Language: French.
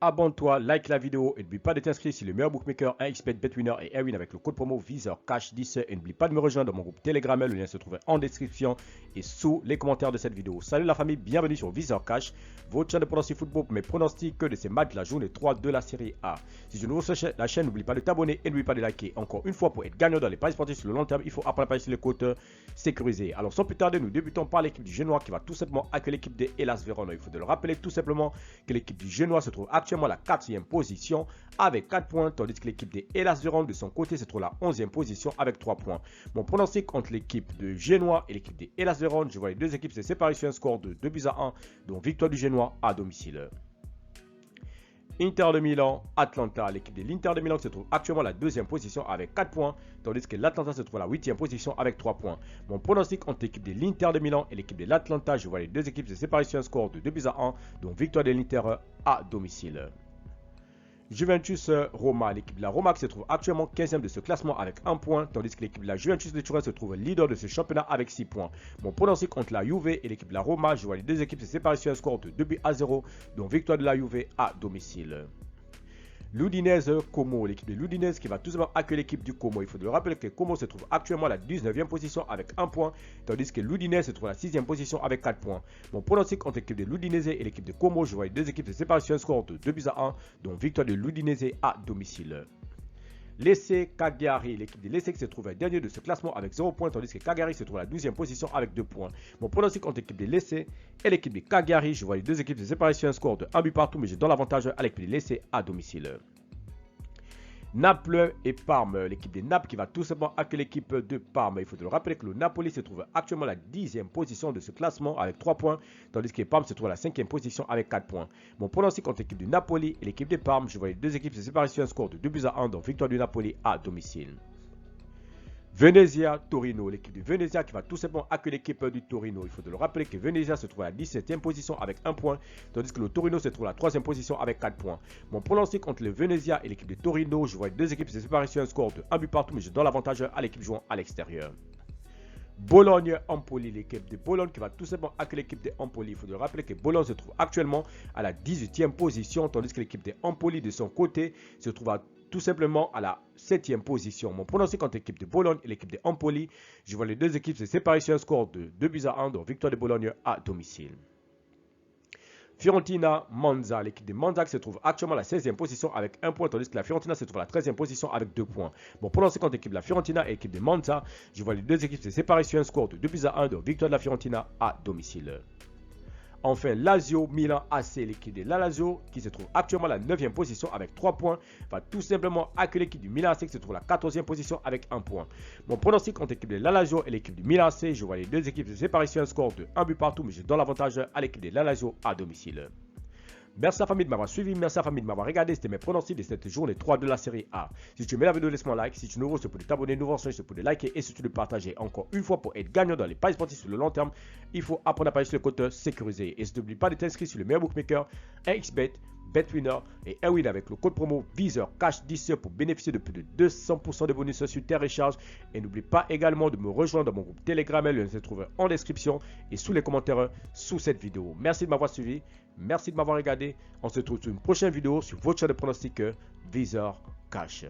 abonne-toi, like la vidéo et n'oublie pas de t'inscrire sur le meilleur bookmaker, 1xBet, BetWinner et Airwin avec le code promo VISEURCASH10 et n'oublie pas de me rejoindre dans mon groupe Telegram, le lien se trouve en description et sous les commentaires de cette vidéo. Salut la famille, bienvenue sur VISEURCASH, votre chaîne de pronostics football pour mes pronostics de ces matchs de la journée 3 de la série A. Si tu es nouveau sur la chaîne, n'oublie pas de t'abonner et n'oublie pas de liker. Encore une fois, pour être gagnant dans les paris sportifs sur le long terme, il faut apprendre à parier sur les côtes sécurisées. Alors sans plus tarder, nous débutons par l'équipe du Génois qui va tout simplement accueillir l'équipe de Hellas Vérone. Il faut de le rappeler tout simplement que l'équipe du Génois se trouve actuellement à la 4e position avec 4 points, tandis que l'équipe de Hellas Vérone de son côté se trouve à la 11e position avec 3 points. Mon pronostic entre l'équipe de Génois et l'équipe de Hellas Vérone, je vois les deux équipes se séparer sur un score de 2-1, dont victoire du Génois à domicile. Inter de Milan, Atlanta. L'équipe de l'Inter de Milan se trouve actuellement à la 2e position avec 4 points, tandis que l'Atlanta se trouve à la 8e position avec 3 points. Mon pronostic entre l'équipe de l'Inter de Milan et l'équipe de l'Atlanta, je vois les deux équipes se séparer sur un score de 2-1, dont victoire de l'Inter à domicile. Juventus Roma, l'équipe de la Roma qui se trouve actuellement 15e de ce classement avec 1 point, tandis que l'équipe de la Juventus de Turin se trouve leader de ce championnat avec 6 points. Mon pronostic entre la Juve et l'équipe de la Roma, je vois les deux équipes se séparer sur un score de 2-0, dont victoire de la Juve à domicile. L'Udinese Como, l'équipe de l'Udinese qui va tout simplement accueillir l'équipe du Como. Il faut le rappeler que Como se trouve actuellement à la 19e position avec 1 point, tandis que l'Udinese se trouve à la 6e position avec 4 points. Mon pronostic entre l'équipe de l'Udinese et l'équipe de Como, je vois les deux équipes se séparer sur un score de 2-1, dont victoire de l'Udinese à domicile. Lecce Cagliari, l'équipe de Lecce qui se trouve dernier de ce classement avec 0 points, tandis que Cagliari se trouve à la 12e position avec 2 points. Mon pronostic entre l'équipe de Lecce et l'équipe de Cagliari, je vois les deux équipes se séparer sur un score de 1 but partout, mais je donne l'avantage à l'équipe de Lecce à domicile. Naples et Parme, l'équipe de Naples qui va tout simplement accueillir l'équipe de Parme. Il faut le rappeler que le Napoli se trouve actuellement à la 10e position de ce classement avec 3 points, tandis que Parme se trouve à la 5e position avec 4 points. Mon pronostic entre l'équipe de Napoli et l'équipe de Parme, je vois les deux équipes se séparer sur un score de 2-1, donc victoire du Napoli à domicile. Venezia Torino, l'équipe de Venezia qui va tout simplement accueillir l'équipe du Torino. Il faut le rappeler que Venezia se trouve à la 17e position avec 1 point, tandis que le Torino se trouve à la 3e position avec 4 points. Mon pronostic entre le Venezia et l'équipe de Torino, je vois les deux équipes se séparer sur un score de 1 but partout, mais je donne l'avantage à l'équipe jouant à l'extérieur. Bologne-Empoli, l'équipe de Bologne qui va tout simplement accueillir l'équipe de Empoli. Il faut le rappeler que Bologne se trouve actuellement à la 18e position, tandis que l'équipe de Empoli de son côté se trouve tout simplement à la 7e position. Mon pronostic entre l'équipe de Bologne et l'équipe de Empoli, je vois les deux équipes se séparer sur un score de 2-1, donc victoire de Bologne à domicile. Fiorentina-Monza, l'équipe de Monza qui se trouve actuellement à la 16e position avec 1 point, tandis que la Fiorentina se trouve à la 13e position avec 2 points. Mon pronostic entre l'équipe de la Fiorentina et l'équipe de Monza, je vois les deux équipes se séparer sur un score de 2-1, donc victoire de la Fiorentina à domicile. Enfin, Lazio Milan AC, l'équipe de la Lazio qui se trouve actuellement à la 9e position avec 3 points, va tout simplement accueillir l'équipe du Milan AC qui se trouve à la 14e position avec 1 point. Mon pronostic entre l'équipe de la Lazio et l'équipe du Milan AC, je vois les deux équipes se séparer sur un score de 1 but partout, mais je donne l'avantage à l'équipe de la Lazio à domicile. Merci à la famille de m'avoir suivi, merci à la famille de m'avoir regardé. C'était mes pronostics de cette journée 3 de la série A. Si tu aimais la vidéo, laisse-moi un like. Si tu es nouveau, c'est pour t'abonner, nouveau ensemble, c'est pour liker et surtout de partager. Encore une fois, pour être gagnant dans les paris sportifs sur le long terme, il faut apprendre à parier sur le côté sécurisé. Et n'oublie pas de t'inscrire sur le meilleur bookmaker, 1xBet, BetWinner et Airwin avec le code promo VISEURCASH10 pour bénéficier de plus de 200% de bonus sur tes recharges. Et n'oublie pas également de me rejoindre dans mon groupe Telegram, le lien se trouve en description et sous les commentaires sous cette vidéo. Merci de m'avoir suivi, merci de m'avoir regardé. On se retrouve sur une prochaine vidéo sur votre chaîne de pronostics VISEURCASH.